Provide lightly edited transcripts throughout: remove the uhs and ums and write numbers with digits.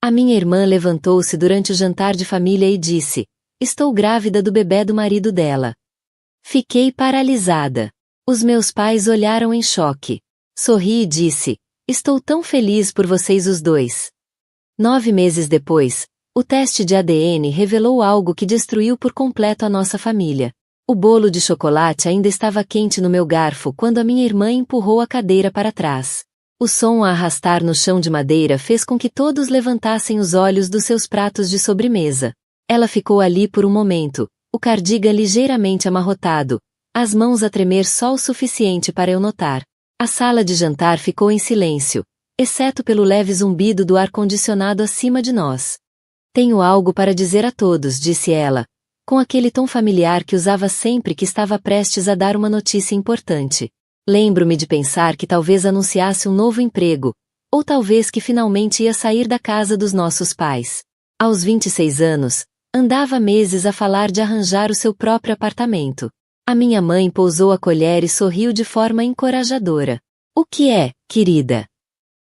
A minha irmã levantou-se durante o jantar de família e disse: "Estou grávida do bebê do marido dela." Fiquei paralisada. Os meus pais olharam em choque. Sorri e disse: "Estou tão feliz por vocês os dois." 9 meses depois, o teste de ADN revelou algo que destruiu por completo a nossa família. O bolo de chocolate ainda estava quente no meu garfo quando a minha irmã empurrou a cadeira para trás. O som a arrastar no chão de madeira fez com que todos levantassem os olhos dos seus pratos de sobremesa. Ela ficou ali por um momento, o cardigan ligeiramente amarrotado, as mãos a tremer só o suficiente para eu notar. A sala de jantar ficou em silêncio, exceto pelo leve zumbido do ar-condicionado acima de nós. "Tenho algo para dizer a todos", disse ela, com aquele tom familiar que usava sempre que estava prestes a dar uma notícia importante. Lembro-me de pensar que talvez anunciasse um novo emprego, ou talvez que finalmente ia sair da casa dos nossos pais. Aos 26 anos, andava meses a falar de arranjar o seu próprio apartamento. A minha mãe pousou a colher e sorriu de forma encorajadora. "O que é, querida?"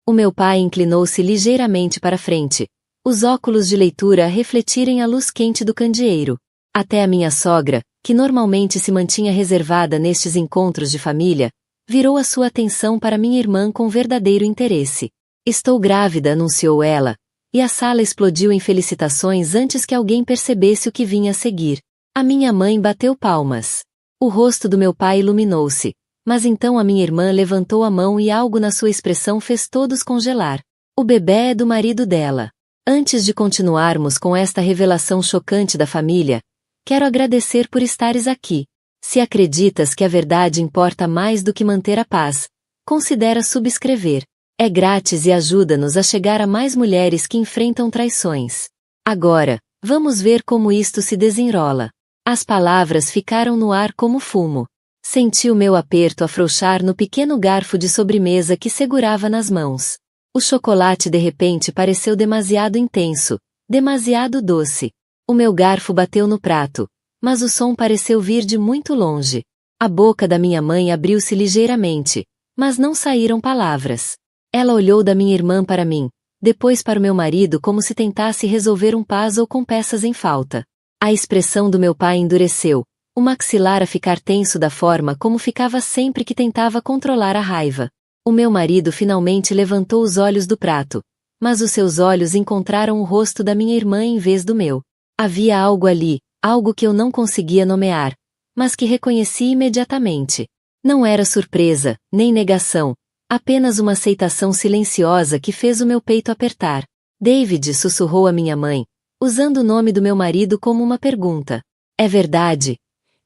O meu pai inclinou-se ligeiramente para frente, os óculos de leitura a refletirem a luz quente do candeeiro. Até a minha sogra, que normalmente se mantinha reservada nestes encontros de família, virou a sua atenção para minha irmã com verdadeiro interesse. "Estou grávida", anunciou ela, e a sala explodiu em felicitações antes que alguém percebesse o que vinha a seguir. A minha mãe bateu palmas. O rosto do meu pai iluminou-se, mas então a minha irmã levantou a mão e algo na sua expressão fez todos congelar. "O bebê é do marido dela." Antes de continuarmos com esta revelação chocante da família, quero agradecer por estares aqui. Se acreditas que a verdade importa mais do que manter a paz, considera subscrever. É grátis e ajuda-nos a chegar a mais mulheres que enfrentam traições. Agora, vamos ver como isto se desenrola. As palavras ficaram no ar como fumo. Senti o meu aperto afrouxar no pequeno garfo de sobremesa que segurava nas mãos. O chocolate de repente pareceu demasiado intenso, demasiado doce. O meu garfo bateu no prato, mas o som pareceu vir de muito longe. A boca da minha mãe abriu-se ligeiramente, mas não saíram palavras. Ela olhou da minha irmã para mim, depois para o meu marido como se tentasse resolver um puzzle com peças em falta. A expressão do meu pai endureceu, o maxilar a ficar tenso da forma como ficava sempre que tentava controlar a raiva. O meu marido finalmente levantou os olhos do prato, mas os seus olhos encontraram o rosto da minha irmã em vez do meu. Havia algo ali, algo que eu não conseguia nomear, mas que reconheci imediatamente. Não era surpresa, nem negação, apenas uma aceitação silenciosa que fez o meu peito apertar. "David", sussurrou a minha mãe, usando o nome do meu marido como uma pergunta. "É verdade?"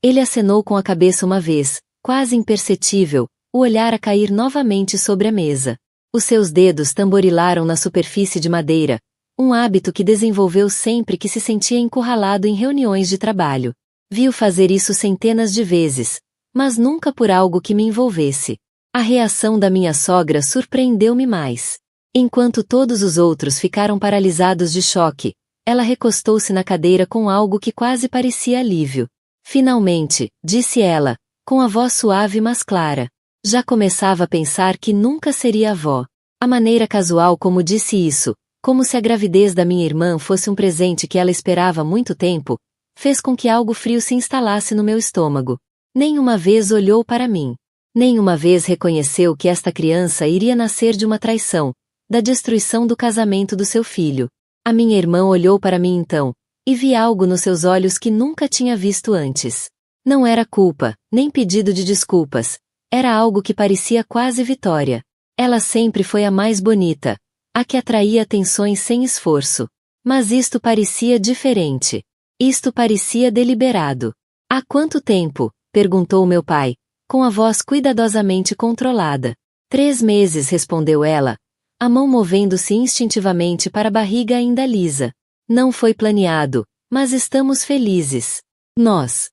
Ele acenou com a cabeça uma vez, quase imperceptível, o olhar a cair novamente sobre a mesa. Os seus dedos tamborilaram na superfície de madeira, um hábito que desenvolveu sempre que se sentia encurralado em reuniões de trabalho. Vi-o fazer isso centenas de vezes, mas nunca por algo que me envolvesse. A reação da minha sogra surpreendeu-me mais. Enquanto todos os outros ficaram paralisados de choque, ela recostou-se na cadeira com algo que quase parecia alívio. "Finalmente", disse ela, com a voz suave mas clara. Já começava a pensar que nunca seria avó. A maneira casual como disse isso, como se a gravidez da minha irmã fosse um presente que ela esperava há muito tempo, fez com que algo frio se instalasse no meu estômago. Nenhuma vez olhou para mim. Nenhuma vez reconheceu que esta criança iria nascer de uma traição, da destruição do casamento do seu filho. A minha irmã olhou para mim então, e vi algo nos seus olhos que nunca tinha visto antes. Não era culpa, nem pedido de desculpas. Era algo que parecia quase vitória. Ela sempre foi a mais bonita, a que atraía atenções sem esforço. Mas isto parecia diferente. Isto parecia deliberado. "Há quanto tempo?", perguntou meu pai, com a voz cuidadosamente controlada. 3 meses, respondeu ela, a mão movendo-se instintivamente para a barriga ainda lisa. "Não foi planeado, mas estamos felizes. Nós."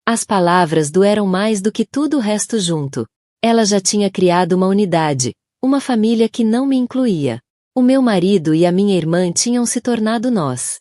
As palavras doeram mais do que tudo o resto junto. Ela já tinha criado uma unidade, uma família que não me incluía. O meu marido e a minha irmã tinham se tornado nós.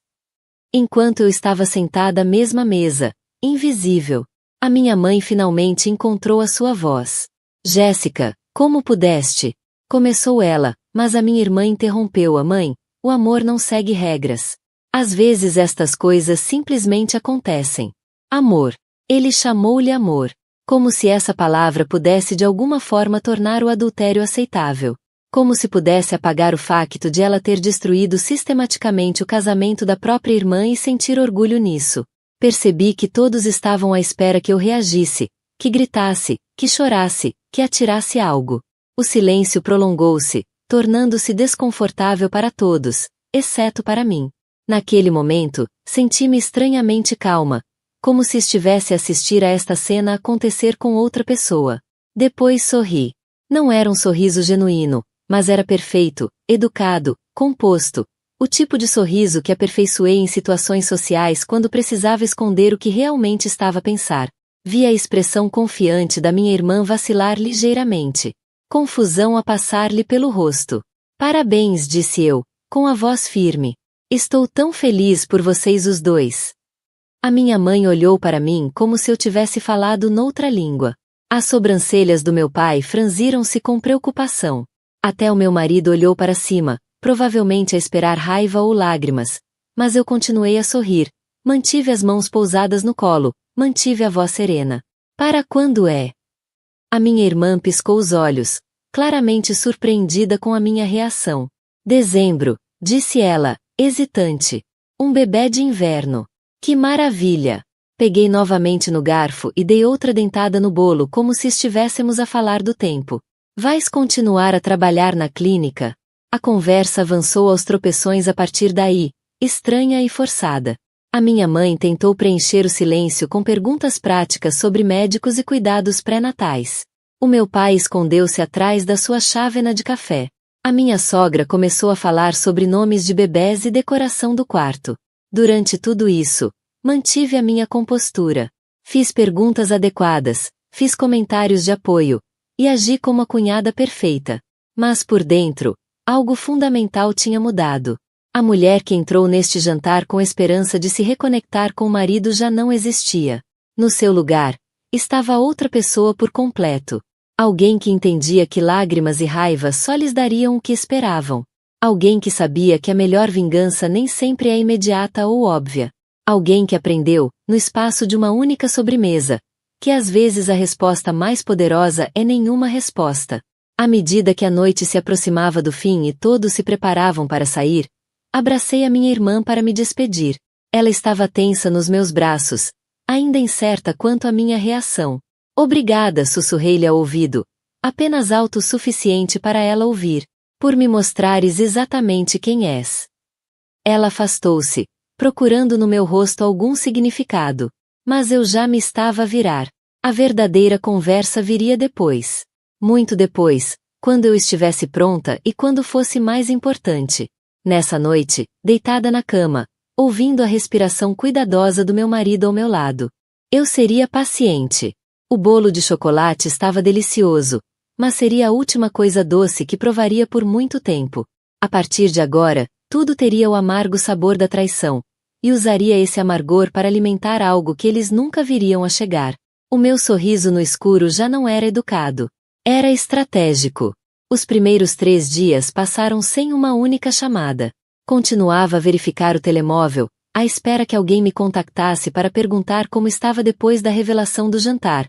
Enquanto eu estava sentada à mesma mesa, invisível, a minha mãe finalmente encontrou a sua voz. "Jéssica, como pudeste?", começou ela, mas a minha irmã interrompeu-a. "Mãe, O amor não segue regras. Às vezes estas coisas simplesmente acontecem. Amor. Ele chamou-lhe amor. Como se essa palavra pudesse de alguma forma tornar o adultério aceitável. Como se pudesse apagar o facto de ela ter destruído sistematicamente o casamento da própria irmã e sentir orgulho nisso. Percebi que todos estavam à espera que eu reagisse, que gritasse, que chorasse, que atirasse algo. O silêncio prolongou-se, tornando-se desconfortável para todos, exceto para mim. Naquele momento, senti-me estranhamente calma, como se estivesse a assistir a esta cena acontecer com outra pessoa. Depois sorri. Não era um sorriso genuíno, mas era perfeito, educado, composto, o tipo de sorriso que aperfeiçoei em situações sociais quando precisava esconder o que realmente estava a pensar. Vi a expressão confiante da minha irmã vacilar ligeiramente. Confusão a passar-lhe pelo rosto. Parabéns, disse eu, com a voz firme. Estou tão feliz por vocês os dois. A minha mãe olhou para mim como se eu tivesse falado noutra língua. As sobrancelhas do meu pai franziram-se com preocupação. Até o meu marido olhou para cima, provavelmente a esperar raiva ou lágrimas, mas eu continuei a sorrir, mantive as mãos pousadas no colo, mantive a voz serena. Para quando é? A minha irmã piscou os olhos, claramente surpreendida com a minha reação. Dezembro, disse ela, hesitante. Um bebê de inverno. Que maravilha! Peguei novamente no garfo e dei outra dentada no bolo como se estivéssemos a falar do tempo. Vais continuar a trabalhar na clínica? A conversa avançou aos tropeções a partir daí, estranha e forçada. A minha mãe tentou preencher o silêncio com perguntas práticas sobre médicos e cuidados pré-natais. O meu pai escondeu-se atrás da sua chávena de café. A minha sogra começou a falar sobre nomes de bebés e decoração do quarto. Durante tudo isso, mantive a minha compostura. Fiz perguntas adequadas, fiz comentários de apoio, e agi como a cunhada perfeita. Mas por dentro, algo fundamental tinha mudado. A mulher que entrou neste jantar com esperança de se reconectar com o marido já não existia. No seu lugar, estava outra pessoa por completo. Alguém que entendia que lágrimas e raiva só lhes dariam o que esperavam. Alguém que sabia que a melhor vingança nem sempre é imediata ou óbvia. Alguém que aprendeu, no espaço de uma única sobremesa, que às vezes a resposta mais poderosa é nenhuma resposta. À medida que a noite se aproximava do fim e todos se preparavam para sair, abracei a minha irmã para me despedir. Ela estava tensa nos meus braços, ainda incerta quanto à minha reação. Obrigada, sussurrei-lhe ao ouvido, apenas alto o suficiente para ela ouvir, por me mostrares exatamente quem és. Ela afastou-se, procurando no meu rosto algum significado, mas eu já me estava a virar. A verdadeira conversa viria depois. Muito depois, quando eu estivesse pronta e quando fosse mais importante. Nessa noite, deitada na cama, ouvindo a respiração cuidadosa do meu marido ao meu lado. Eu seria paciente. O bolo de chocolate estava delicioso, mas seria a última coisa doce que provaria por muito tempo. A partir de agora, tudo teria o amargo sabor da traição, e usaria esse amargor para alimentar algo que eles nunca viriam a chegar. O meu sorriso no escuro já não era educado. Era estratégico. Os primeiros 3 dias passaram sem uma única chamada. Continuava a verificar o telemóvel, à espera que alguém me contactasse para perguntar como estava depois da revelação do jantar.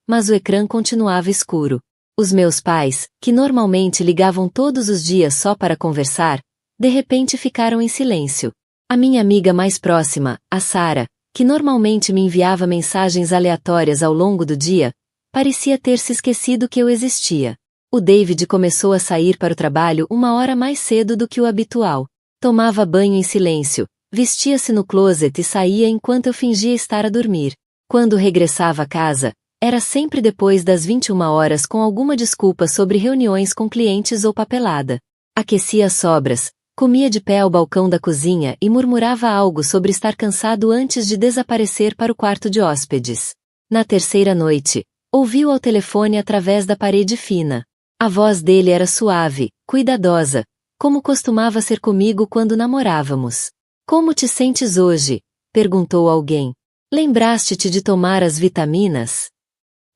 Mas o ecrã continuava escuro. Os meus pais, que normalmente ligavam todos os dias só para conversar, de repente ficaram em silêncio. A minha amiga mais próxima, a Sara, que normalmente me enviava mensagens aleatórias ao longo do dia, parecia ter se esquecido que eu existia. O David começou a sair para o trabalho 1 hora mais cedo do que o habitual. Tomava banho em silêncio, vestia-se no closet e saía enquanto eu fingia estar a dormir. Quando regressava a casa, era sempre depois das 21 horas com alguma desculpa sobre reuniões com clientes ou papelada. Aquecia as sobras, comia de pé ao balcão da cozinha e murmurava algo sobre estar cansado antes de desaparecer para o quarto de hóspedes. Na terceira noite, ouviu ao telefone através da parede fina. A voz dele era suave, cuidadosa, como costumava ser comigo quando namorávamos. Como te sentes hoje? Perguntou alguém. Lembraste-te de tomar as vitaminas?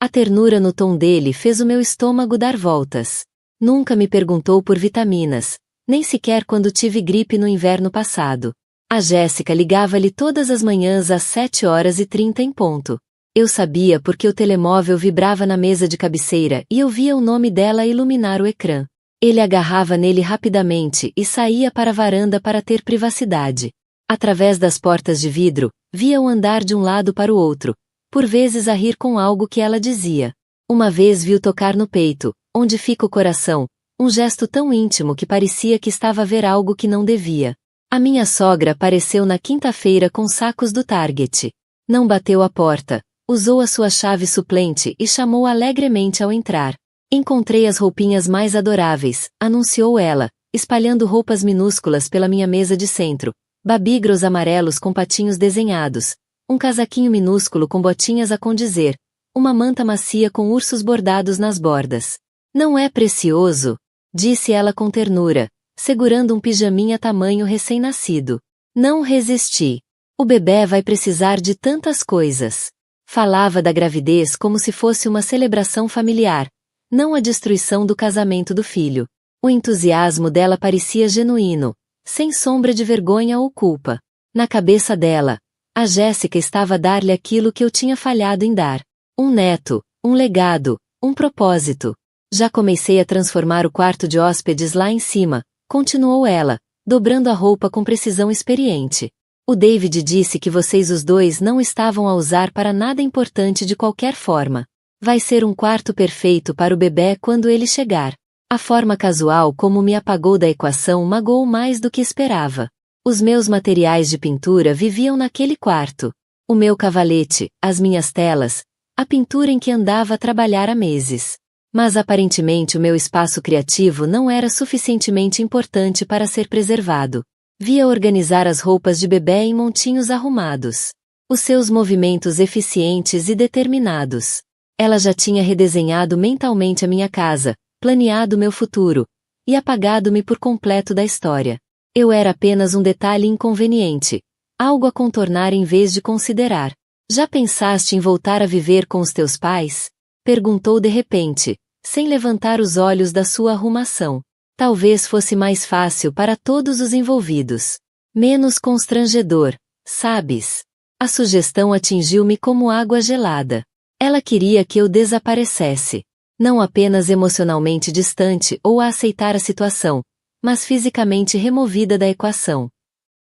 A ternura no tom dele fez o meu estômago dar voltas. Nunca me perguntou por vitaminas, Nem sequer quando tive gripe no inverno passado. A Jéssica ligava-lhe todas as manhãs às 7h30 em ponto. Eu sabia porque o telemóvel vibrava na mesa de cabeceira e eu via o nome dela iluminar o ecrã. Ele agarrava nele rapidamente e saía para a varanda para ter privacidade. Através das portas de vidro, via-o andar de um lado para o outro, por vezes a rir com algo que ela dizia. Uma vez viu tocar no peito, onde fica o coração, um gesto tão íntimo que parecia que estava a ver algo que não devia. A minha sogra apareceu na quinta-feira com sacos do Target. Não bateu a porta, usou a sua chave suplente e chamou alegremente ao entrar. Encontrei as roupinhas mais adoráveis, anunciou ela, espalhando roupas minúsculas pela minha mesa de centro, babigros amarelos com patinhos desenhados, um casaquinho minúsculo com botinhas a condizer, uma manta macia com ursos bordados nas bordas. Não é precioso? Disse ela com ternura, segurando um pijaminha tamanho recém-nascido. Não resisti. O bebê vai precisar de tantas coisas. Falava da gravidez como se fosse uma celebração familiar, não a destruição do casamento do filho. O entusiasmo dela parecia genuíno, sem sombra de vergonha ou culpa. Na cabeça dela, a Jéssica estava a dar-lhe aquilo que eu tinha falhado em dar. Um neto, um legado, um propósito. Já comecei a transformar o quarto de hóspedes lá em cima, continuou ela, dobrando a roupa com precisão experiente. O David disse que vocês os dois não estavam a usar para nada importante de qualquer forma. Vai ser um quarto perfeito para o bebê quando ele chegar. A forma casual como me apagou da equação magoou mais do que esperava. Os meus materiais de pintura viviam naquele quarto. O meu cavalete, as minhas telas, a pintura em que andava a trabalhar há meses. Mas aparentemente o meu espaço criativo não era suficientemente importante para ser preservado. Via organizar as roupas de bebê em montinhos arrumados. Os seus movimentos eficientes e determinados. Ela já tinha redesenhado mentalmente a minha casa, planeado meu futuro, e apagado-me por completo da história. Eu era apenas um detalhe inconveniente, algo a contornar em vez de considerar. Já pensaste em voltar a viver com os teus pais? Perguntou de repente, sem levantar os olhos da sua arrumação. Talvez fosse mais fácil para todos os envolvidos. Menos constrangedor, sabes? A sugestão atingiu-me como água gelada. Ela queria que eu desaparecesse. Não apenas emocionalmente distante ou a aceitar a situação, mas fisicamente removida da equação.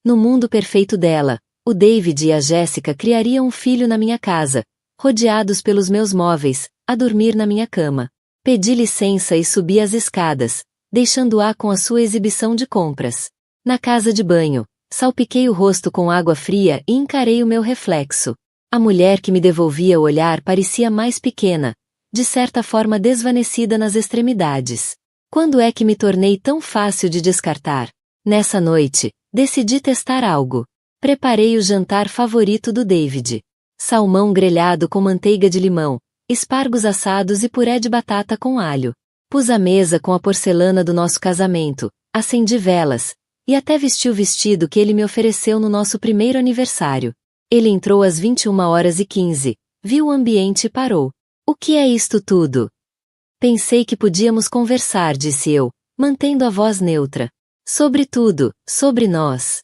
No mundo perfeito dela, o David e a Jéssica criariam um filho na minha casa, rodeados pelos meus móveis, a dormir na minha cama. Pedi licença e subi as escadas, deixando-a com a sua exibição de compras. Na casa de banho, salpiquei o rosto com água fria e encarei o meu reflexo. A mulher que me devolvia o olhar parecia mais pequena, de certa forma desvanecida nas extremidades. Quando é que me tornei tão fácil de descartar? Nessa noite, decidi testar algo. Preparei o jantar favorito do David. Salmão grelhado com manteiga de limão, espargos assados e puré de batata com alho. Pus a mesa com a porcelana do nosso casamento, acendi velas, e até vesti o vestido que ele me ofereceu no nosso primeiro aniversário. Ele entrou às 21h15, viu o ambiente e parou. O que é isto tudo? Pensei que podíamos conversar, disse eu, mantendo a voz neutra. Sobre tudo, sobre nós.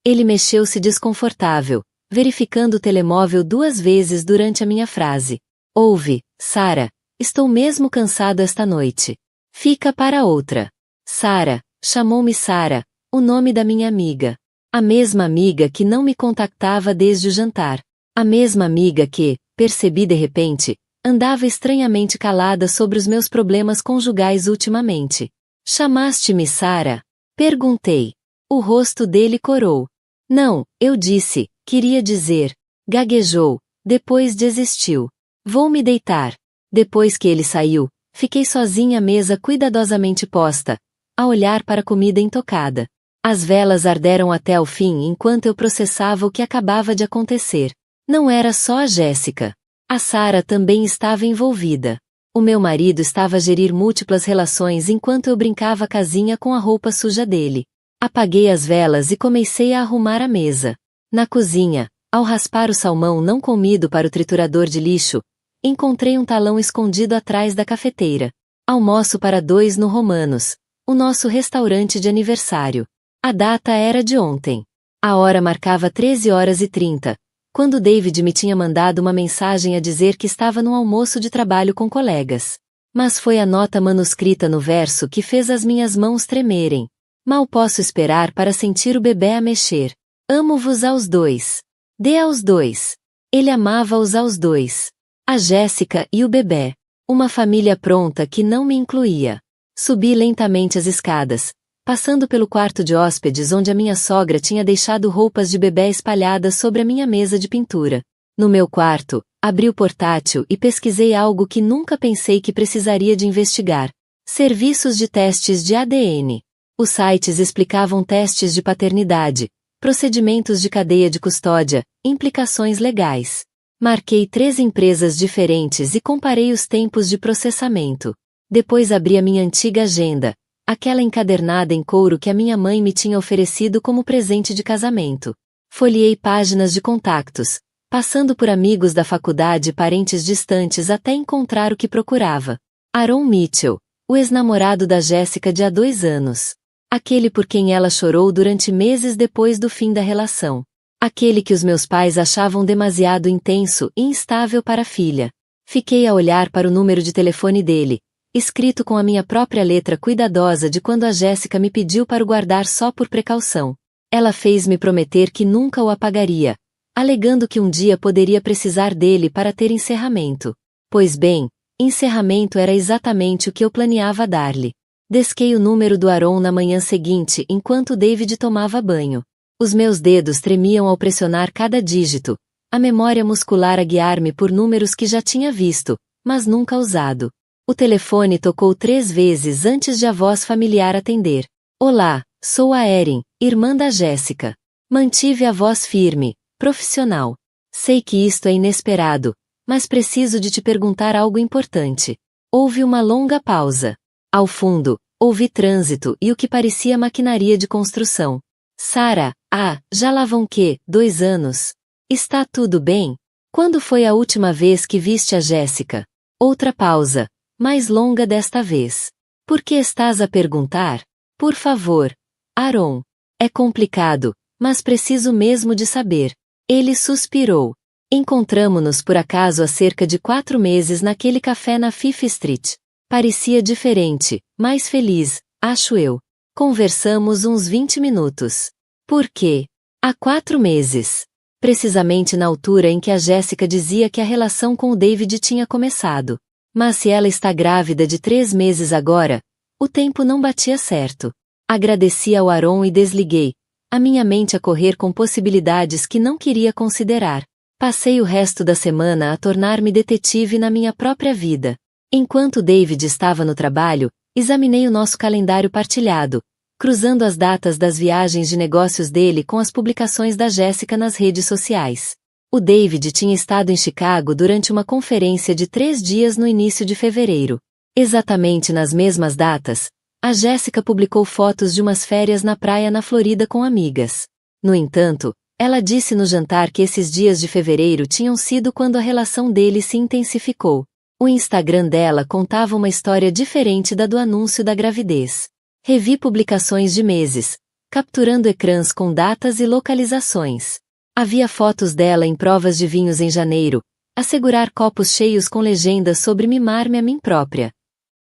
Ele mexeu-se desconfortável, verificando o telemóvel 2 vezes durante a minha frase. Ouve, Sarah, estou mesmo cansado esta noite. Fica para outra. Sarah, chamou-me Sarah, o nome da minha amiga. A mesma amiga que não me contactava desde o jantar. A mesma amiga que, percebi de repente, andava estranhamente calada sobre os meus problemas conjugais ultimamente. Chamaste-me Sarah? Perguntei. O rosto dele corou. Não, eu disse, queria dizer. Gaguejou, depois desistiu. Vou me deitar. Depois que ele saiu, fiquei sozinha à mesa cuidadosamente posta, a olhar para a comida intocada. As velas arderam até o fim enquanto eu processava o que acabava de acontecer. Não era só a Jéssica. A Sarah também estava envolvida. O meu marido estava a gerir múltiplas relações enquanto eu brincava a casinha com a roupa suja dele. Apaguei as velas e comecei a arrumar a mesa. Na cozinha, ao raspar o salmão não comido para o triturador de lixo, encontrei um talão escondido atrás da cafeteira. Almoço para 2 no Romanos. o nosso restaurante de aniversário. A data era de ontem. A hora marcava 13h30, quando David me tinha mandado uma mensagem a dizer que estava no almoço de trabalho com colegas. Mas foi a nota manuscrita no verso que fez as minhas mãos tremerem. Mal posso esperar para sentir o bebê a mexer. Amo-vos aos dois. Dê aos dois. Ele amava-os aos dois. A Jéssica e o bebê. Uma família pronta que não me incluía. Subi lentamente as escadas, passando pelo quarto de hóspedes onde a minha sogra tinha deixado roupas de bebê espalhadas sobre a minha mesa de pintura. No meu quarto, abri o portátil e pesquisei algo que nunca pensei que precisaria de investigar. Serviços de testes de ADN. Os sites explicavam testes de paternidade, procedimentos de cadeia de custódia, implicações legais. Marquei 3 empresas diferentes e comparei os tempos de processamento. Depois abri a minha antiga agenda, aquela encadernada em couro que a minha mãe me tinha oferecido como presente de casamento. Folheei páginas de contatos, passando por amigos da faculdade e parentes distantes até encontrar o que procurava. Aaron Mitchell, o ex-namorado da Jéssica de há 2 anos. Aquele por quem ela chorou durante meses depois do fim da relação. Aquele que os meus pais achavam demasiado intenso e instável para a filha. Fiquei a olhar para o número de telefone dele, escrito com a minha própria letra cuidadosa de quando a Jéssica me pediu para o guardar só por precaução. Ela fez-me prometer que nunca o apagaria, alegando que um dia poderia precisar dele para ter encerramento. Pois bem, encerramento era exatamente o que eu planeava dar-lhe. Desquei o número do Aaron na manhã seguinte enquanto David tomava banho. Os meus dedos tremiam ao pressionar cada dígito, a memória muscular a guiar-me por números que já tinha visto, mas nunca usado. O telefone tocou 3 vezes antes de a voz familiar atender. Olá, sou a Erin, irmã da Jéssica. Mantive a voz firme, profissional. Sei que isto é inesperado, mas preciso de te perguntar algo importante. Houve uma longa pausa. Ao fundo, ouvi trânsito e o que parecia maquinaria de construção. Sarah, já lá vão 2 anos? Está tudo bem? Quando foi a última vez que viste a Jéssica? Outra pausa. Mais longa desta vez. Por que estás a perguntar? Por favor. Aaron. É complicado, mas preciso mesmo de saber. Ele suspirou. Encontramo-nos por acaso há cerca de 4 meses naquele café na Fifth Street. Parecia diferente, mais feliz, acho eu. Conversamos uns 20 minutos. Por quê? Há 4 meses. Precisamente na altura em que a Jéssica dizia que a relação com o David tinha começado. Mas se ela está grávida de 3 meses agora, o tempo não batia certo. Agradeci ao Aaron e desliguei, a minha mente a correr com possibilidades que não queria considerar. Passei o resto da semana a tornar-me detetive na minha própria vida. Enquanto David estava no trabalho, examinei o nosso calendário partilhado, cruzando as datas das viagens de negócios dele com as publicações da Jéssica nas redes sociais. O David tinha estado em Chicago durante uma conferência de 3 dias no início de fevereiro. Exatamente nas mesmas datas, a Jéssica publicou fotos de umas férias na praia na Florida com amigas. No entanto, ela disse no jantar que esses dias de fevereiro tinham sido quando a relação deles se intensificou. O Instagram dela contava uma história diferente da do anúncio da gravidez. Revi publicações de meses, capturando ecrãs com datas e localizações. Havia fotos dela em provas de vinhos em janeiro, a segurar copos cheios com legendas sobre mimar-me a mim própria.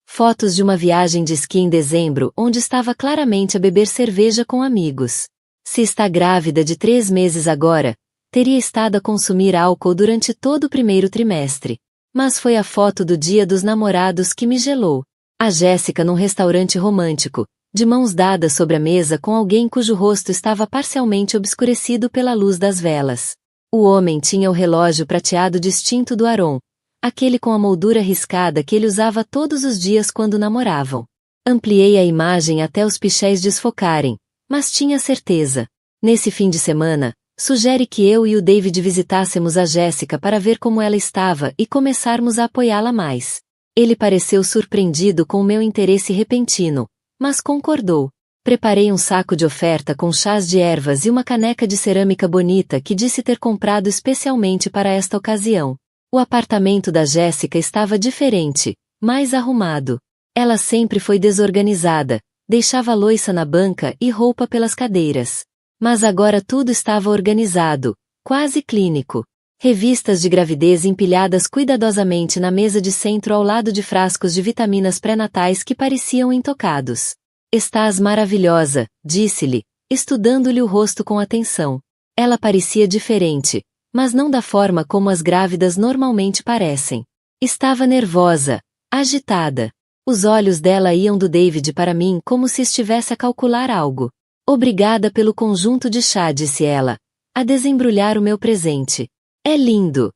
Fotos de uma viagem de esqui em dezembro onde estava claramente a beber cerveja com amigos. Se está grávida de 3 meses agora, teria estado a consumir álcool durante todo o primeiro trimestre. Mas foi a foto do Dia dos Namorados que me gelou. A Jéssica num restaurante romântico, de mãos dadas sobre a mesa com alguém cujo rosto estava parcialmente obscurecido pela luz das velas. O homem tinha o relógio prateado distinto do Aaron, aquele com a moldura riscada que ele usava todos os dias quando namoravam. Ampliei a imagem até os pichés desfocarem, mas tinha certeza. Nesse fim de semana, sugere que eu e o David visitássemos a Jéssica para ver como ela estava e começarmos a apoiá-la mais. Ele pareceu surpreendido com o meu interesse repentino, mas concordou. Preparei um saco de oferta com chás de ervas e uma caneca de cerâmica bonita que disse ter comprado especialmente para esta ocasião. O apartamento da Jéssica estava diferente, mais arrumado. Ela sempre foi desorganizada, deixava louça na banca e roupa pelas cadeiras. Mas agora tudo estava organizado, quase clínico. Revistas de gravidez empilhadas cuidadosamente na mesa de centro ao lado de frascos de vitaminas pré-natais que pareciam intocados. Estás maravilhosa, disse-lhe, estudando-lhe o rosto com atenção. Ela parecia diferente, mas não da forma como as grávidas normalmente parecem. Estava nervosa, agitada. Os olhos dela iam do David para mim como se estivesse a calcular algo. Obrigada pelo conjunto de chá, disse ela, a desembrulhar o meu presente. É lindo.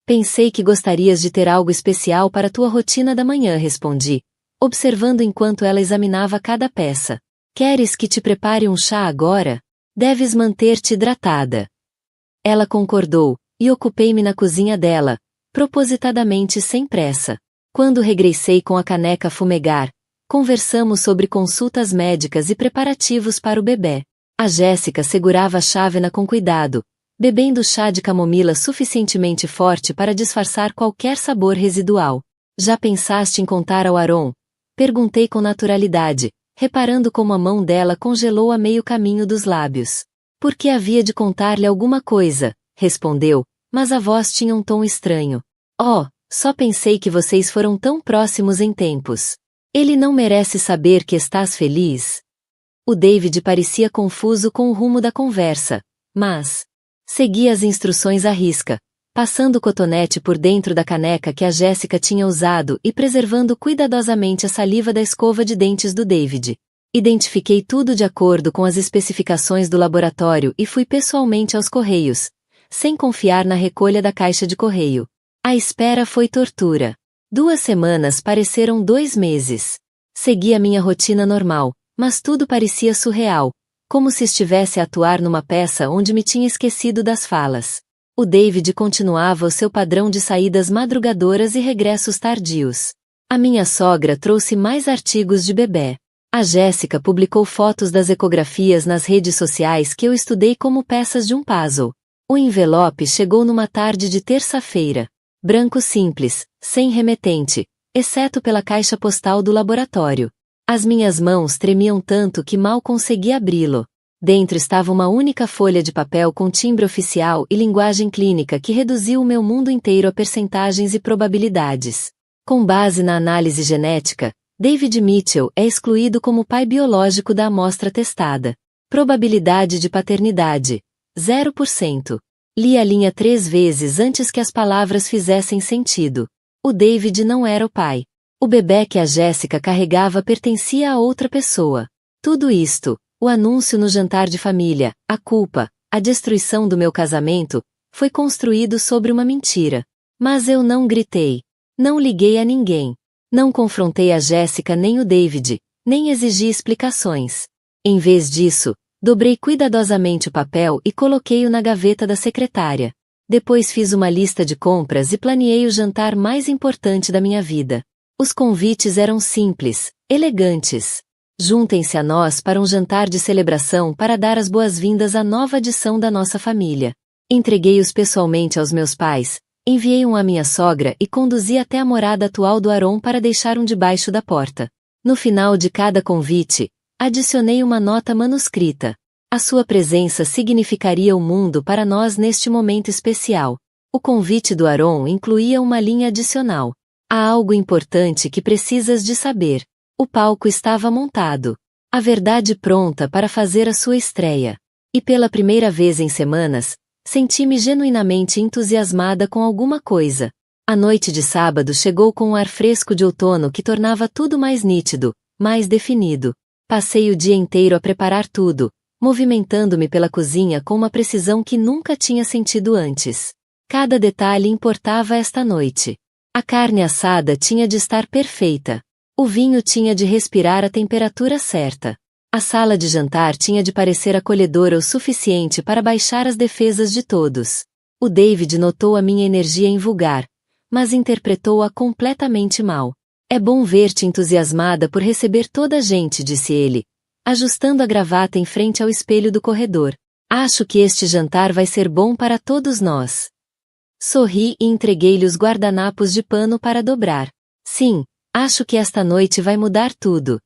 Pensei que gostarias de ter algo especial para tua rotina da manhã, respondi, observando enquanto ela examinava cada peça. Queres que te prepare um chá agora? Deves manter-te hidratada. Ela concordou, e ocupei-me na cozinha dela, propositadamente sem pressa. Quando regressei com a caneca a fumegar, conversamos sobre consultas médicas e preparativos para o bebê. A Jéssica segurava a chávena com cuidado, bebendo chá de camomila suficientemente forte para disfarçar qualquer sabor residual. Já pensaste em contar ao Aaron? Perguntei com naturalidade, reparando como a mão dela congelou a meio caminho dos lábios. Porque havia de contar-lhe alguma coisa, respondeu, mas a voz tinha um tom estranho. Oh, só pensei que vocês foram tão próximos em tempos. Ele não merece saber que estás feliz? O David parecia confuso com o rumo da conversa, mas seguia as instruções à risca, passando o cotonete por dentro da caneca que a Jéssica tinha usado e preservando cuidadosamente a saliva da escova de dentes do David. Identifiquei tudo de acordo com as especificações do laboratório e fui pessoalmente aos correios, sem confiar na recolha da caixa de correio. A espera foi tortura. 2 semanas pareceram 2 meses. Segui a minha rotina normal, mas tudo parecia surreal, como se estivesse a atuar numa peça onde me tinha esquecido das falas. O David continuava o seu padrão de saídas madrugadoras e regressos tardios. A minha sogra trouxe mais artigos de bebê. A Jéssica publicou fotos das ecografias nas redes sociais que eu estudei como peças de um puzzle. O envelope chegou numa tarde de terça-feira. Branco simples, sem remetente, exceto pela caixa postal do laboratório. As minhas mãos tremiam tanto que mal consegui abri-lo. Dentro estava uma única folha de papel com timbre oficial e linguagem clínica que reduziu o meu mundo inteiro a percentagens e probabilidades. Com base na análise genética, David Mitchell é excluído como pai biológico da amostra testada. Probabilidade de paternidade: 0%. Li a linha 3 vezes antes que as palavras fizessem sentido. O David não era o pai. O bebê que a Jéssica carregava pertencia a outra pessoa. Tudo isto, o anúncio no jantar de família, a culpa, a destruição do meu casamento, foi construído sobre uma mentira. Mas eu não gritei. Não liguei a ninguém. Não confrontei a Jéssica nem o David, nem exigi explicações. Em vez disso, dobrei cuidadosamente o papel e coloquei-o na gaveta da secretária. Depois fiz uma lista de compras e planeei o jantar mais importante da minha vida. Os convites eram simples, elegantes. Juntem-se a nós para um jantar de celebração para dar as boas-vindas à nova adição da nossa família. Entreguei-os pessoalmente aos meus pais, enviei um à minha sogra e conduzi até a morada atual do Aaron para deixar um debaixo da porta. No final de cada convite, adicionei uma nota manuscrita. A sua presença significaria o mundo para nós neste momento especial. O convite do Aaron incluía uma linha adicional. Há algo importante que precisas de saber. O palco estava montado. A verdade pronta para fazer a sua estreia. E pela primeira vez em semanas, senti-me genuinamente entusiasmada com alguma coisa. A noite de sábado chegou com um ar fresco de outono que tornava tudo mais nítido, mais definido. Passei o dia inteiro a preparar tudo, movimentando-me pela cozinha com uma precisão que nunca tinha sentido antes. Cada detalhe importava esta noite. A carne assada tinha de estar perfeita. O vinho tinha de respirar a temperatura certa. A sala de jantar tinha de parecer acolhedora o suficiente para baixar as defesas de todos. O David notou a minha energia em vulgar, mas interpretou-a completamente mal. É bom ver-te entusiasmada por receber toda a gente, disse ele, ajustando a gravata em frente ao espelho do corredor. Acho que este jantar vai ser bom para todos nós. Sorri e entreguei-lhe os guardanapos de pano para dobrar. Sim, acho que esta noite vai mudar tudo.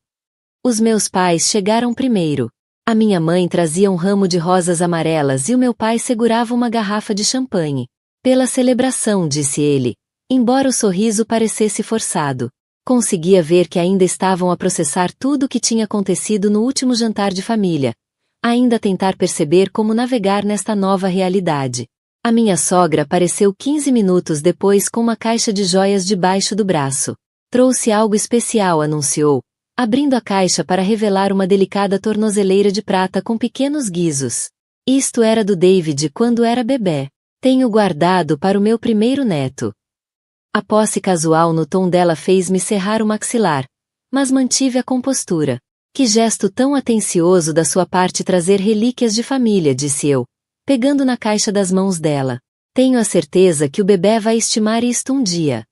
Os meus pais chegaram primeiro. A minha mãe trazia um ramo de rosas amarelas e o meu pai segurava uma garrafa de champanhe. Pela celebração, disse ele, embora o sorriso parecesse forçado. Conseguia ver que ainda estavam a processar tudo o que tinha acontecido no último jantar de família. Ainda a tentar perceber como navegar nesta nova realidade. A minha sogra apareceu 15 minutos depois com uma caixa de joias debaixo do braço. Trouxe algo especial, anunciou, abrindo a caixa para revelar uma delicada tornozeleira de prata com pequenos guizos. Isto era do David quando era bebê. Tenho guardado para o meu primeiro neto. A posse casual no tom dela fez-me cerrar o maxilar, mas mantive a compostura. Que gesto tão atencioso da sua parte trazer relíquias de família, disse eu, pegando na caixa das mãos dela. Tenho a certeza que o bebê vai estimar isto um dia.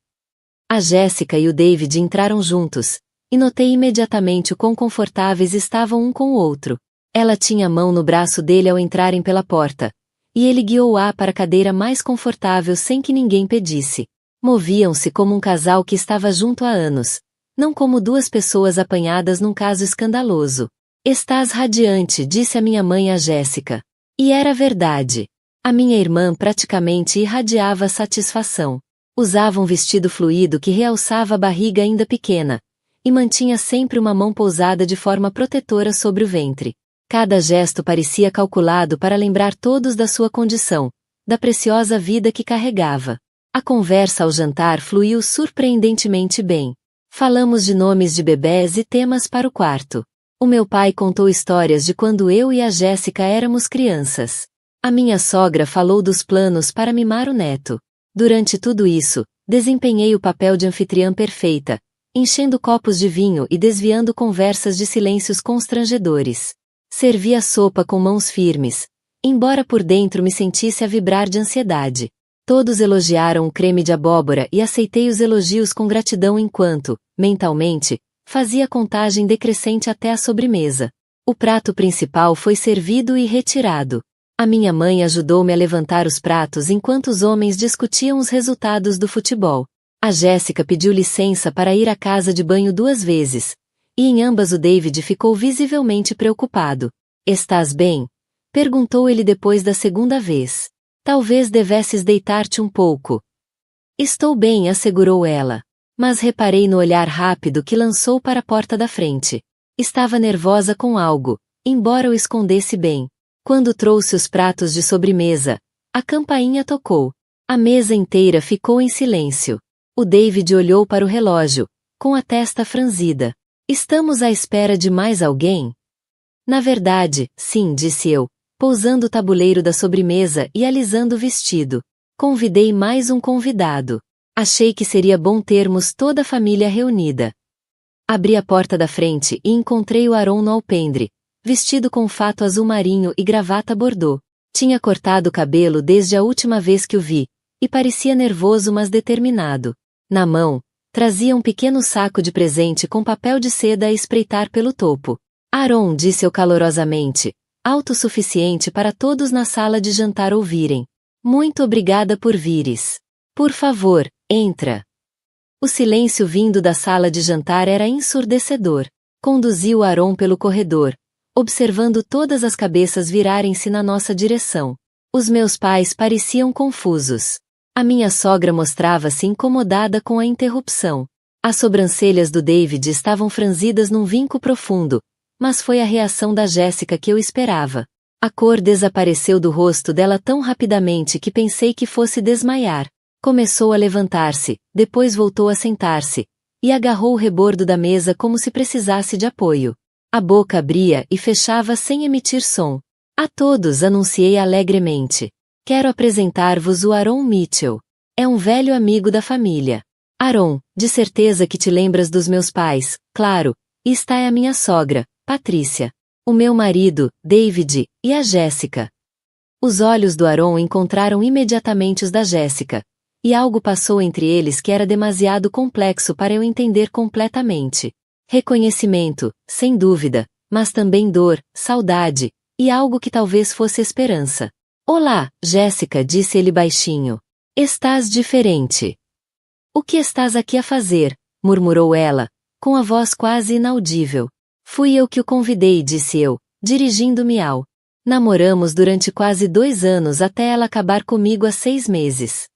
A Jéssica e o David entraram juntos, e notei imediatamente o quão confortáveis estavam um com o outro. Ela tinha a mão no braço dele ao entrarem pela porta, e ele guiou-a para a cadeira mais confortável sem que ninguém pedisse. Moviam-se como um casal que estava junto há anos, não como duas pessoas apanhadas num caso escandaloso. Estás radiante, disse a minha mãe a Jéssica. E era verdade. A minha irmã praticamente irradiava satisfação. Usava um vestido fluido que realçava a barriga ainda pequena, e mantinha sempre uma mão pousada de forma protetora sobre o ventre. Cada gesto parecia calculado para lembrar todos da sua condição, da preciosa vida que carregava. A conversa ao jantar fluiu surpreendentemente bem. Falamos de nomes de bebés e temas para o quarto. O meu pai contou histórias de quando eu e a Jéssica éramos crianças. A minha sogra falou dos planos para mimar o neto. Durante tudo isso, desempenhei o papel de anfitriã perfeita, enchendo copos de vinho e desviando conversas de silêncios constrangedores. Servi a sopa com mãos firmes, embora por dentro me sentisse a vibrar de ansiedade. Todos elogiaram o creme de abóbora e aceitei os elogios com gratidão enquanto, mentalmente, fazia a contagem decrescente até a sobremesa. O prato principal foi servido e retirado. A minha mãe ajudou-me a levantar os pratos enquanto os homens discutiam os resultados do futebol. A Jéssica pediu licença para ir à casa de banho 2 vezes, e em ambas o David ficou visivelmente preocupado. Estás bem? Perguntou ele depois da segunda vez. Talvez devesses deitar-te um pouco. Estou bem, assegurou ela. Mas reparei no olhar rápido que lançou para a porta da frente. Estava nervosa com algo, embora o escondesse bem. Quando trouxe os pratos de sobremesa, a campainha tocou. A mesa inteira ficou em silêncio. O David olhou para o relógio, com a testa franzida. Estamos à espera de mais alguém? Na verdade, sim, disse eu, pousando o tabuleiro da sobremesa e alisando o vestido. Convidei mais um convidado. Achei que seria bom termos toda a família reunida. Abri a porta da frente e encontrei o Aaron no alpendre, vestido com fato azul marinho e gravata bordô. Tinha cortado o cabelo desde a última vez que o vi, e parecia nervoso mas determinado. Na mão, trazia um pequeno saco de presente com papel de seda a espreitar pelo topo. Aaron, disse eu calorosamente, autossuficiente para todos na sala de jantar ouvirem. Muito obrigada por vires. Por favor, entra. O silêncio vindo da sala de jantar era ensurdecedor. Conduziu Aaron pelo corredor, observando todas as cabeças virarem-se na nossa direção. Os meus pais pareciam confusos. A minha sogra mostrava-se incomodada com a interrupção. As sobrancelhas do David estavam franzidas num vinco profundo, mas foi a reação da Jéssica que eu esperava. A cor desapareceu do rosto dela tão rapidamente que pensei que fosse desmaiar. Começou a levantar-se, depois voltou a sentar-se, e agarrou o rebordo da mesa como se precisasse de apoio. A boca abria e fechava sem emitir som. A todos, anunciei alegremente. Quero apresentar-vos o Aaron Mitchell. É um velho amigo da família. Aaron, de certeza que te lembras dos meus pais, claro, e está a minha sogra, Patrícia. O meu marido, David, e a Jéssica. Os olhos do Aaron encontraram imediatamente os da Jéssica, e algo passou entre eles que era demasiado complexo para eu entender completamente. Reconhecimento, sem dúvida, mas também dor, saudade, e algo que talvez fosse esperança. Olá, Jéssica, disse ele baixinho. Estás diferente. O que estás aqui a fazer? Murmurou ela, com a voz quase inaudível. Fui eu que o convidei, disse eu, dirigindo-me ao. Namoramos durante quase 2 anos até ela acabar comigo há 6 meses.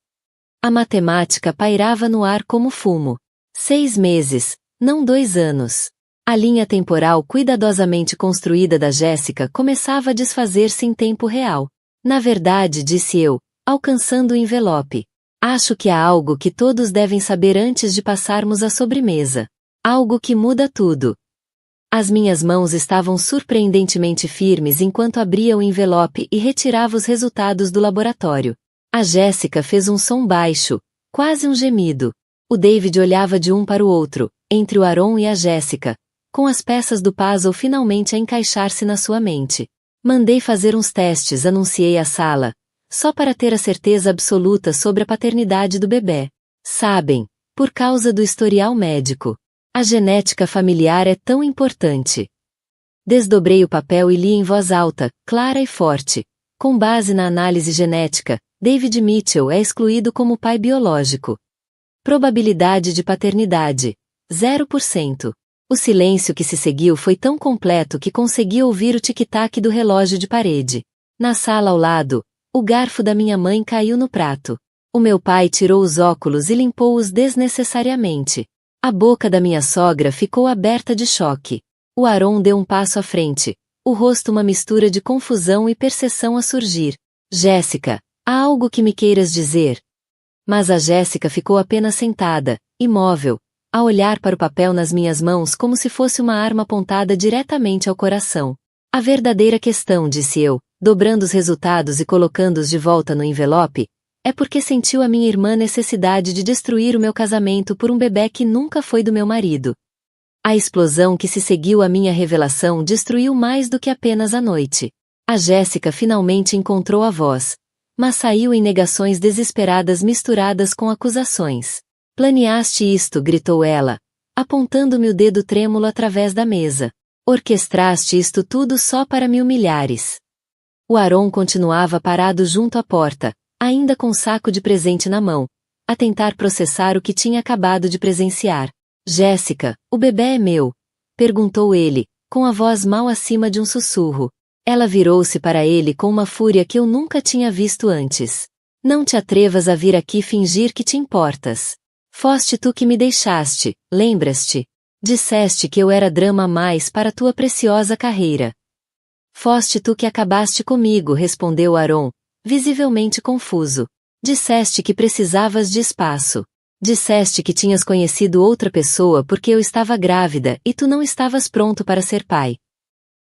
A matemática pairava no ar como fumo. 6 meses, não 2 anos. A linha temporal cuidadosamente construída da Jéssica começava a desfazer-se em tempo real. Na verdade, disse eu, alcançando o envelope. Acho que há algo que todos devem saber antes de passarmos à sobremesa. Algo que muda tudo. As minhas mãos estavam surpreendentemente firmes enquanto abria o envelope e retirava os resultados do laboratório. A Jéssica fez um som baixo, quase um gemido. O David olhava de um para o outro, entre o Aaron e a Jéssica, com as peças do puzzle finalmente a encaixar-se na sua mente. Mandei fazer uns testes, anunciei à sala, só para ter a certeza absoluta sobre a paternidade do bebê. Sabem, por causa do historial médico. A genética familiar é tão importante. Desdobrei o papel e li em voz alta, clara e forte. Com base na análise genética, David Mitchell é excluído como pai biológico. Probabilidade de paternidade: 0%. O silêncio que se seguiu foi tão completo que consegui ouvir o tic-tac do relógio de parede. Na sala ao lado, o garfo da minha mãe caiu no prato. O meu pai tirou os óculos e limpou-os desnecessariamente. A boca da minha sogra ficou aberta de choque. O Aaron deu um passo à frente, o rosto uma mistura de confusão e perseção a surgir. Jéssica, há algo que me queiras dizer? Mas a Jéssica ficou apenas sentada, imóvel, a olhar para o papel nas minhas mãos como se fosse uma arma apontada diretamente ao coração. A verdadeira questão, disse eu, dobrando os resultados e colocando-os de volta no envelope, é porque sentiu a minha irmã necessidade de destruir o meu casamento por um bebê que nunca foi do meu marido. A explosão que se seguiu à minha revelação destruiu mais do que apenas a noite. A Jéssica finalmente encontrou a voz, mas saiu em negações desesperadas misturadas com acusações. Planeaste isto, gritou ela, apontando-me o dedo trêmulo através da mesa. Orquestraste isto tudo só para me humilhares. O Aaron continuava parado junto à porta, ainda com um saco de presente na mão, a tentar processar o que tinha acabado de presenciar. Jéssica, o bebê é meu? Perguntou ele, com a voz mal acima de um sussurro. Ela virou-se para ele com uma fúria que eu nunca tinha visto antes. Não te atrevas a vir aqui fingir que te importas. Foste tu que me deixaste, lembras-te? Disseste que eu era drama a mais para tua preciosa carreira. Foste tu que acabaste comigo, respondeu Aaron, visivelmente confuso. Disseste que precisavas de espaço. Disseste que tinhas conhecido outra pessoa porque eu estava grávida e tu não estavas pronto para ser pai.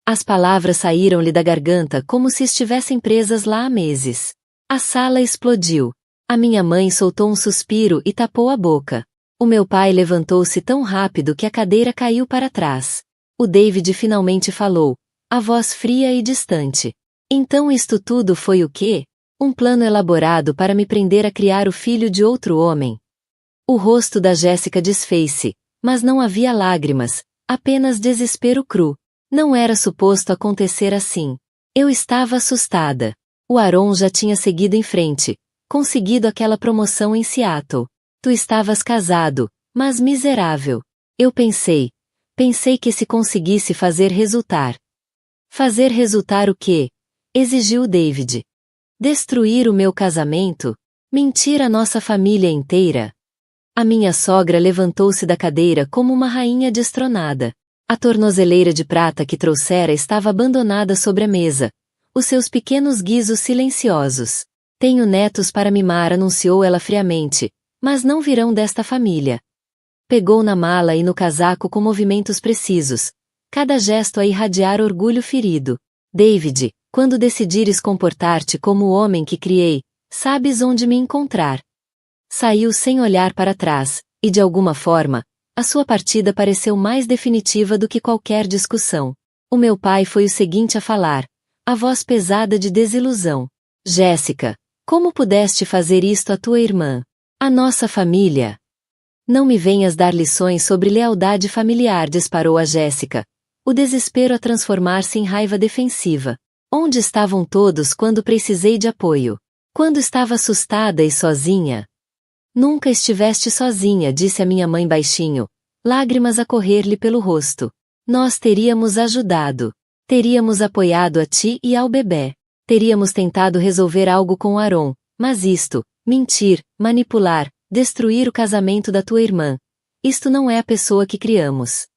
As palavras saíram-lhe da garganta como se estivessem presas lá há meses. A sala explodiu. A minha mãe soltou um suspiro e tapou a boca. O meu pai levantou-se tão rápido que a cadeira caiu para trás. O David finalmente falou, a voz fria e distante. Então isto tudo foi o quê? Um plano elaborado para me prender a criar o filho de outro homem. O rosto da Jéssica desfez-se, mas não havia lágrimas, apenas desespero cru. Não era suposto acontecer assim. Eu estava assustada. O Aaron já tinha seguido em frente, conseguido aquela promoção em Seattle. Tu estavas casado, mas miserável. Eu pensei que se conseguisse fazer resultar. Fazer resultar o quê? Exigiu David. Destruir o meu casamento? Mentir a nossa família inteira? A minha sogra levantou-se da cadeira como uma rainha destronada. A tornozeleira de prata que trouxera estava abandonada sobre a mesa, os seus pequenos guizos silenciosos. Tenho netos para mimar, anunciou ela friamente, mas não virão desta família. Pegou na mala e no casaco com movimentos precisos, cada gesto a irradiar orgulho ferido. David, quando decidires comportar-te como o homem que criei, sabes onde me encontrar. Saiu sem olhar para trás, e de alguma forma, a sua partida pareceu mais definitiva do que qualquer discussão. O meu pai foi o seguinte a falar, a voz pesada de desilusão. Jéssica, como pudeste fazer isto à tua irmã? À nossa família? Não me venhas dar lições sobre lealdade familiar, disparou a Jéssica, o desespero a transformar-se em raiva defensiva. Onde estavam todos quando precisei de apoio? Quando estava assustada e sozinha? Nunca estiveste sozinha, disse a minha mãe baixinho, lágrimas a correr-lhe pelo rosto. Nós teríamos ajudado. Teríamos apoiado a ti e ao bebê. Teríamos tentado resolver algo com Aaron, mas isto, mentir, manipular, destruir o casamento da tua irmã. Isto não é a pessoa que criamos.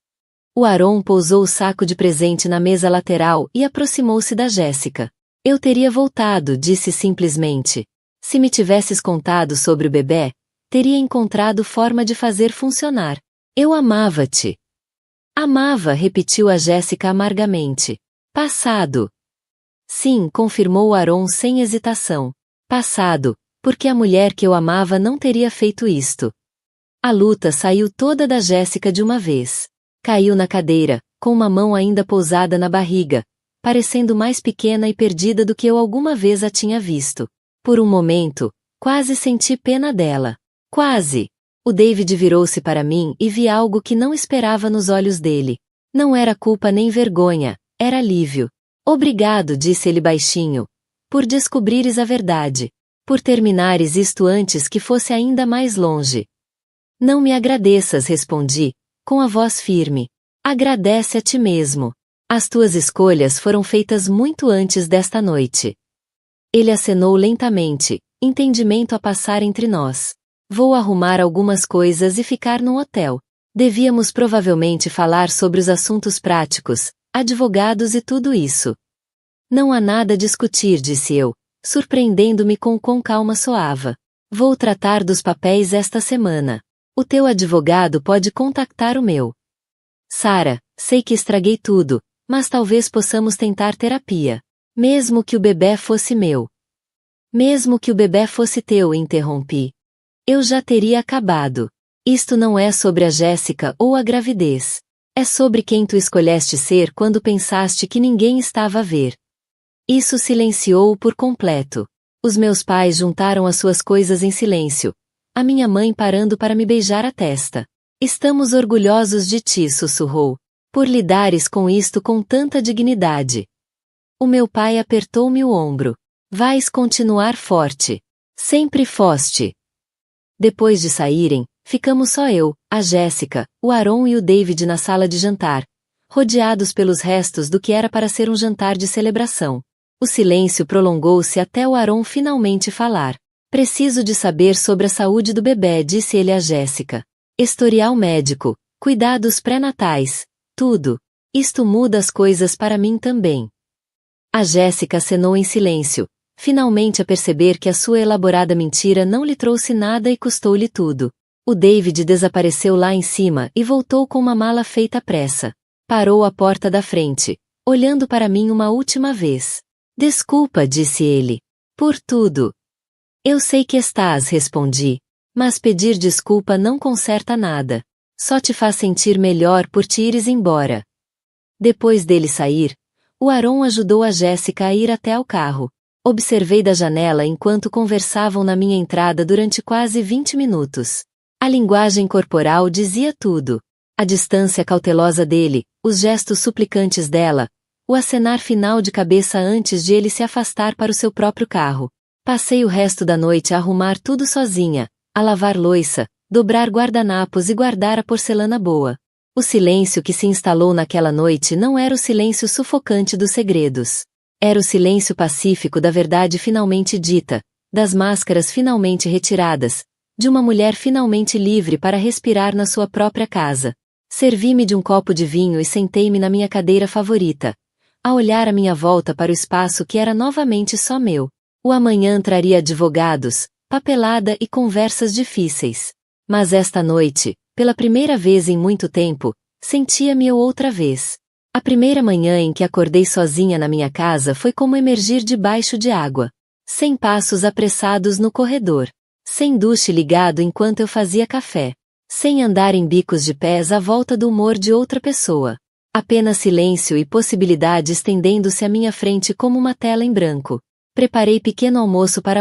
O Aaron pousou o saco de presente na mesa lateral e aproximou-se da Jéssica. Eu teria voltado, disse simplesmente. Se me tivesses contado sobre o bebê, teria encontrado forma de fazer funcionar. Eu amava-te. Amava, repetiu a Jéssica amargamente. Passado. Sim, confirmou Aaron sem hesitação. Passado, porque a mulher que eu amava não teria feito isto. A luta saiu toda da Jéssica de uma vez. Caiu na cadeira, com uma mão ainda pousada na barriga, parecendo mais pequena e perdida do que eu alguma vez a tinha visto. Por um momento, quase senti pena dela. Quase. O David virou-se para mim e vi algo que não esperava nos olhos dele. Não era culpa nem vergonha, era alívio. Obrigado, disse ele baixinho, por descobrires a verdade. Por terminares isto antes que fosse ainda mais longe. Não me agradeças, respondi, com a voz firme. Agradece a ti mesmo. As tuas escolhas foram feitas muito antes desta noite. Ele acenou lentamente, entendimento a passar entre nós. Vou arrumar algumas coisas e ficar no hotel. Devíamos provavelmente falar sobre os assuntos práticos, advogados e tudo isso. Não há nada a discutir, disse eu, surpreendendo-me com quão calma soava. Vou tratar dos papéis esta semana. O teu advogado pode contactar o meu. Sara, sei que estraguei tudo, mas talvez possamos tentar terapia. Mesmo que o bebê fosse meu. Mesmo que o bebê fosse teu, interrompi. Eu já teria acabado. Isto não é sobre a Jéssica ou a gravidez. É sobre quem tu escolheste ser quando pensaste que ninguém estava a ver. Isso silenciou-o por completo. Os meus pais juntaram as suas coisas em silêncio. A minha mãe parando para me beijar a testa. Estamos orgulhosos de ti, sussurrou. Por lidares com isto com tanta dignidade. O meu pai apertou-me o ombro. Vais continuar forte. Sempre foste. Depois de saírem, ficamos só eu, a Jéssica, o Aaron e o David na sala de jantar, rodeados pelos restos do que era para ser um jantar de celebração. O silêncio prolongou-se até o Aaron finalmente falar. Preciso de saber sobre a saúde do bebê, disse ele a Jéssica. Historial médico, cuidados pré-natais, tudo. Isto muda as coisas para mim também. A Jéssica acenou em silêncio, finalmente a perceber que a sua elaborada mentira não lhe trouxe nada e custou-lhe tudo. O David desapareceu lá em cima e voltou com uma mala feita à pressa. Parou à porta da frente, olhando para mim uma última vez. Desculpa, disse ele. Por tudo. Eu sei que estás, respondi. Mas pedir desculpa não conserta nada. Só te faz sentir melhor por te ires embora. Depois dele sair, o Aaron ajudou a Jéssica a ir até ao carro. Observei da janela enquanto conversavam na minha entrada durante quase 20 minutos. A linguagem corporal dizia tudo. A distância cautelosa dele, os gestos suplicantes dela, o acenar final de cabeça antes de ele se afastar para o seu próprio carro. Passei o resto da noite a arrumar tudo sozinha, a lavar louça, dobrar guardanapos e guardar a porcelana boa. O silêncio que se instalou naquela noite não era o silêncio sufocante dos segredos. Era o silêncio pacífico da verdade finalmente dita, das máscaras finalmente retiradas, de uma mulher finalmente livre para respirar na sua própria casa. Servi-me de um copo de vinho e sentei-me na minha cadeira favorita, a olhar à minha volta para o espaço que era novamente só meu. O amanhã traria advogados, papelada e conversas difíceis. Mas esta noite, pela primeira vez em muito tempo, sentia-me eu outra vez. A primeira manhã em que acordei sozinha na minha casa foi como emergir debaixo de água. Sem passos apressados no corredor. Sem duche ligado enquanto eu fazia café. Sem andar em bicos de pés à volta do humor de outra pessoa. Apenas silêncio e possibilidade estendendo-se à minha frente como uma tela em branco. Preparei pequeno almoço para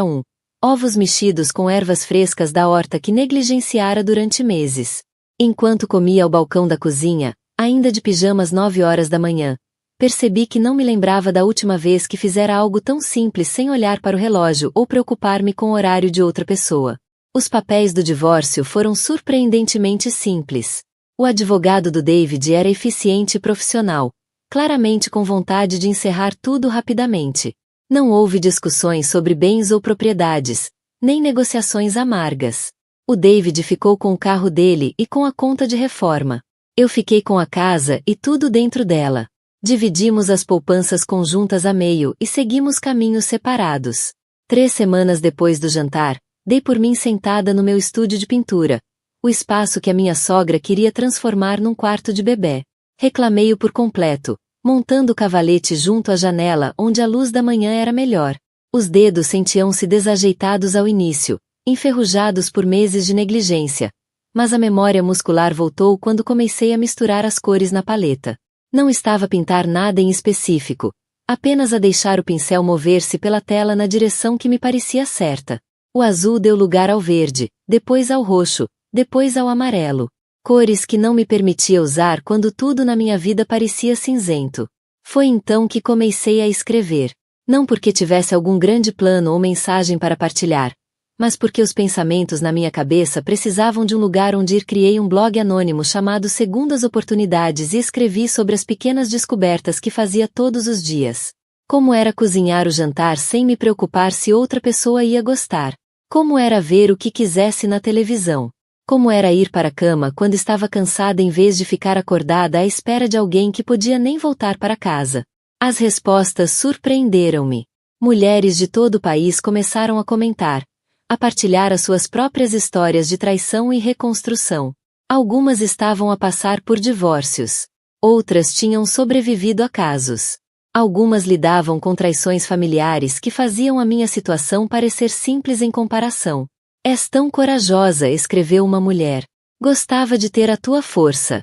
ovos mexidos com ervas frescas da horta que negligenciara durante meses. Enquanto comia ao balcão da cozinha, ainda de pijama às 9 horas da manhã, percebi que não me lembrava da última vez que fizera algo tão simples sem olhar para o relógio ou preocupar-me com o horário de outra pessoa. Os papéis do divórcio foram surpreendentemente simples. O advogado do David era eficiente e profissional, claramente com vontade de encerrar tudo rapidamente. Não houve discussões sobre bens ou propriedades, nem negociações amargas. O David ficou com o carro dele e com a conta de reforma. Eu fiquei com a casa e tudo dentro dela. Dividimos as poupanças conjuntas a meio e seguimos caminhos separados. 3 semanas depois do jantar, dei por mim sentada no meu estúdio de pintura, o espaço que a minha sogra queria transformar num quarto de bebê. Reclamei-o por completo, montando o cavalete junto à janela onde a luz da manhã era melhor. Os dedos sentiam-se desajeitados ao início, enferrujados por meses de negligência, mas a memória muscular voltou quando comecei a misturar as cores na paleta. Não estava a pintar nada em específico, apenas a deixar o pincel mover-se pela tela na direção que me parecia certa. O azul deu lugar ao verde, depois ao roxo, depois ao amarelo. Cores que não me permitia usar quando tudo na minha vida parecia cinzento. Foi então que comecei a escrever. Não porque tivesse algum grande plano ou mensagem para partilhar, mas porque os pensamentos na minha cabeça precisavam de um lugar onde ir. Criei um blog anônimo chamado Segundas Oportunidades e escrevi sobre as pequenas descobertas que fazia todos os dias. Como era cozinhar o jantar sem me preocupar se outra pessoa ia gostar. Como era ver o que quisesse na televisão. Como era ir para a cama quando estava cansada em vez de ficar acordada à espera de alguém que podia nem voltar para casa. As respostas surpreenderam-me. Mulheres de todo o país começaram a comentar, a partilhar as suas próprias histórias de traição e reconstrução. Algumas estavam a passar por divórcios. Outras tinham sobrevivido a casos. Algumas lidavam com traições familiares que faziam a minha situação parecer simples em comparação. És tão corajosa, escreveu uma mulher. Gostava de ter a tua força.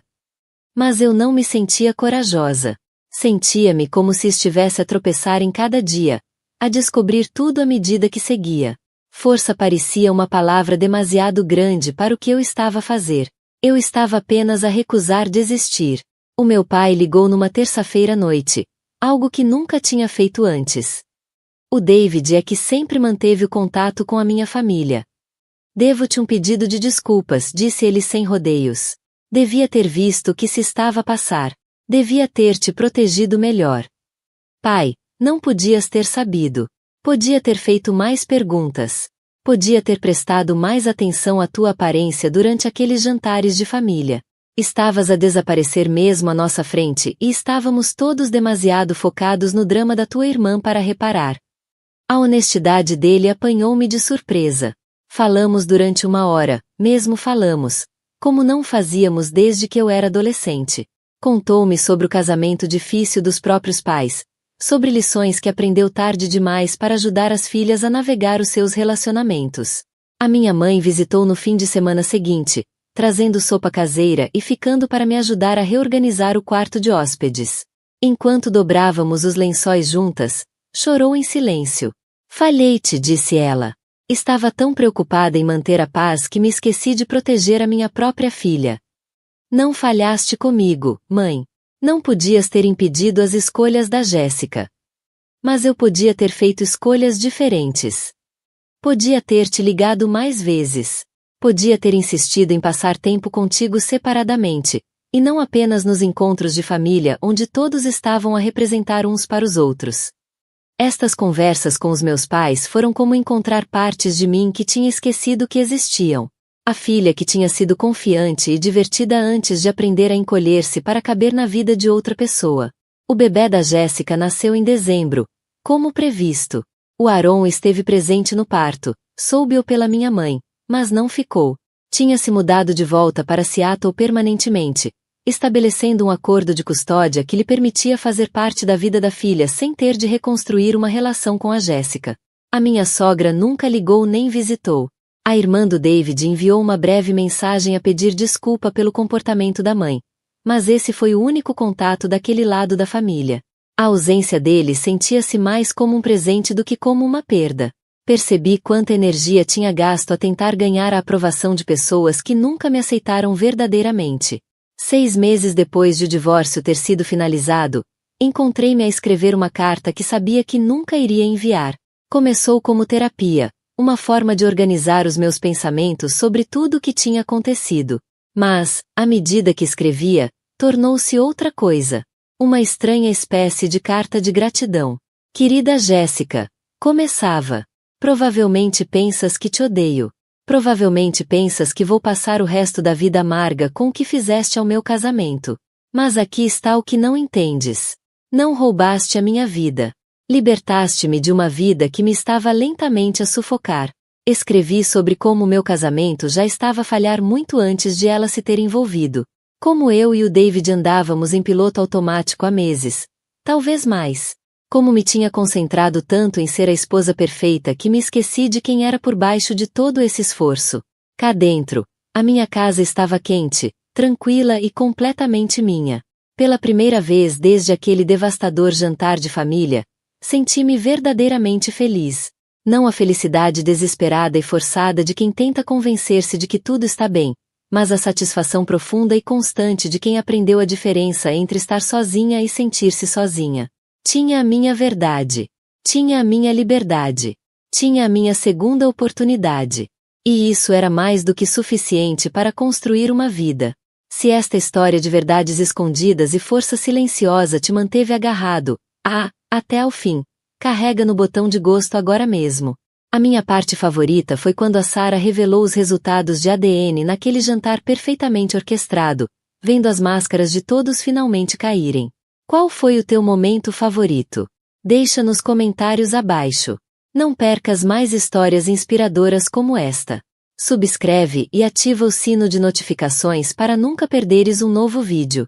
Mas eu não me sentia corajosa. Sentia-me como se estivesse a tropeçar em cada dia, a descobrir tudo à medida que seguia. Força parecia uma palavra demasiado grande para o que eu estava a fazer. Eu estava apenas a recusar desistir. O meu pai ligou numa terça-feira à noite, algo que nunca tinha feito antes. O David é que sempre manteve o contato com a minha família. Devo-te um pedido de desculpas, disse ele sem rodeios. Devia ter visto o que se estava a passar. Devia ter te protegido melhor. Pai, não podias ter sabido. Podia ter feito mais perguntas. Podia ter prestado mais atenção à tua aparência durante aqueles jantares de família. Estavas a desaparecer mesmo à nossa frente e estávamos todos demasiado focados no drama da tua irmã para reparar. A honestidade dele apanhou-me de surpresa. Falamos durante 1 hora, mesmo falamos, como não fazíamos desde que eu era adolescente. Contou-me sobre o casamento difícil dos próprios pais, sobre lições que aprendeu tarde demais para ajudar as filhas a navegar os seus relacionamentos. A minha mãe visitou no fim de semana seguinte, trazendo sopa caseira e ficando para me ajudar a reorganizar o quarto de hóspedes. Enquanto dobrávamos os lençóis juntas, chorou em silêncio. Falhei-te, disse ela. Estava tão preocupada em manter a paz que me esqueci de proteger a minha própria filha. Não falhaste comigo, mãe. Não podias ter impedido as escolhas da Jéssica. Mas eu podia ter feito escolhas diferentes. Podia ter te ligado mais vezes. Podia ter insistido em passar tempo contigo separadamente, e não apenas nos encontros de família onde todos estavam a representar uns para os outros. Estas conversas com os meus pais foram como encontrar partes de mim que tinha esquecido que existiam. A filha que tinha sido confiante e divertida antes de aprender a encolher-se para caber na vida de outra pessoa. O bebê da Jéssica nasceu em dezembro, como previsto. O Aaron esteve presente no parto, soube-o pela minha mãe, mas não ficou. Tinha se mudado de volta para Seattle permanentemente, estabelecendo um acordo de custódia que lhe permitia fazer parte da vida da filha sem ter de reconstruir uma relação com a Jéssica. A minha sogra nunca ligou nem visitou. A irmã do David enviou uma breve mensagem a pedir desculpa pelo comportamento da mãe. Mas esse foi o único contato daquele lado da família. A ausência dele sentia-se mais como um presente do que como uma perda. Percebi quanta energia tinha gasto a tentar ganhar a aprovação de pessoas que nunca me aceitaram verdadeiramente. 6 meses depois de o divórcio ter sido finalizado, encontrei-me a escrever uma carta que sabia que nunca iria enviar. Começou como terapia, uma forma de organizar os meus pensamentos sobre tudo o que tinha acontecido. Mas, à medida que escrevia, tornou-se outra coisa. Uma estranha espécie de carta de gratidão. Querida Jéssica, começava. Provavelmente pensas que te odeio. Provavelmente pensas que vou passar o resto da vida amarga com o que fizeste ao meu casamento. Mas aqui está o que não entendes. Não roubaste a minha vida. Libertaste-me de uma vida que me estava lentamente a sufocar. Escrevi sobre como meu casamento já estava a falhar muito antes de ela se ter envolvido. Como eu e o David andávamos em piloto automático há meses. Talvez mais. Como me tinha concentrado tanto em ser a esposa perfeita que me esqueci de quem era por baixo de todo esse esforço. Cá dentro, a minha casa estava quente, tranquila e completamente minha. Pela primeira vez desde aquele devastador jantar de família, senti-me verdadeiramente feliz. Não a felicidade desesperada e forçada de quem tenta convencer-se de que tudo está bem, mas a satisfação profunda e constante de quem aprendeu a diferença entre estar sozinha e sentir-se sozinha. Tinha a minha verdade. Tinha a minha liberdade. Tinha a minha segunda oportunidade. E isso era mais do que suficiente para construir uma vida. Se esta história de verdades escondidas e força silenciosa te manteve agarrado, até ao fim, carrega no botão de gosto agora mesmo. A minha parte favorita foi quando a Sarah revelou os resultados de ADN naquele jantar perfeitamente orquestrado, vendo as máscaras de todos finalmente caírem. Qual foi o teu momento favorito? Deixa nos comentários abaixo. Não percas mais histórias inspiradoras como esta. Subscreve e ativa o sino de notificações para nunca perderes um novo vídeo.